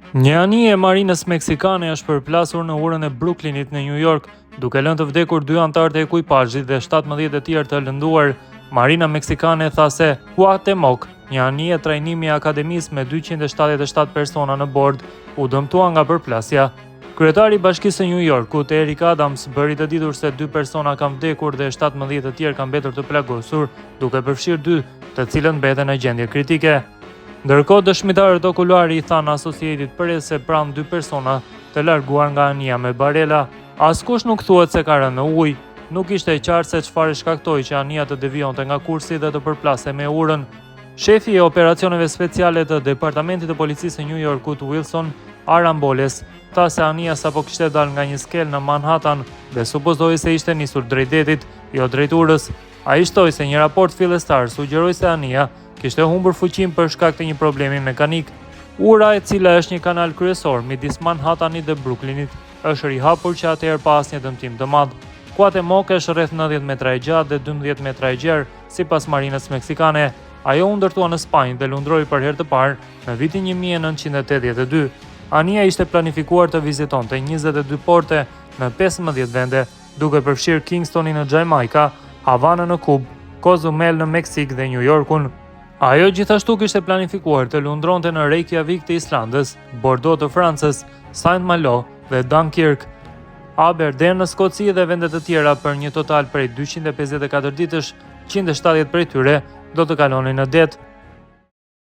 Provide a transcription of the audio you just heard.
Një anije e marinës meksikane është përplasur në urën e Brooklynit në New York, duke lënë të vdekur 2 anëtarë të ekuipazhit dhe 17 të tjerë të lënduar. Marina meksikane tha se Cuauhtémoc, një anije trajnimi e akademisë me 277 persona në bord, u dëmtua nga përplasja. Kryetari i Bashkisë së New Yorkut, Eric Adams, bëri të ditur se 2 persona kanë vdekur dhe 17 të tjerë kanë mbetur të plagosur, duke përfshirë 2 të cilët mbeten në gjendje kritike. Ndërkohë, dëshmitarët okulari i thanë Associated Press se pranë 2 persona të larguar nga anija me barela. Askush nuk thuhet se ka rënë në ujë. Nuk ishte e qartë se çfarë shkaktoi që anija të devionte nga kursi dhe të përplase me urën. Shefi i operacioneve speciale të Departamentit të Policisë së New Yorkut, Wilson Aramboles, tha se anija sapo kishte dalë nga një skel në Manhattan dhe supozoi se ishte nisur drejt detit, jo drejt urës. Ai shtoi se një raport fillestar sugjeroi se anija kishte humbur fuqinë për shkak të një problemi mekanik. Ura, e cila është një kanal kryesor midis Manhattanit dhe Brooklynit, është rihapur që atëherë pa asnjë dëmtim të madh. Cuauhtémoc është rreth 90 metra e gjatë dhe 12 metra e gjerë, sipas marinës meksikane. Ajo u ndërtua në Spanjë dhe lundroi për herë të parë në vitin 1982. Anija ishte planifikuar të vizitonte 22 porte në 15 vende, duke përfshirë Kingstonin në Jamaica, Havanën në Kubë, Cozumel në Meksik dhe New Yorkun. Ajo gjithashtu kishte planifikuar të lundronte në Reykjavik të Islandës, Bordeaux të Francës, Saint-Malo dhe Dunkirk, Aberdeen në Skoci dhe vende të tjera për një total prej 254 ditësh, 170 prej tyre do të kalonin në det.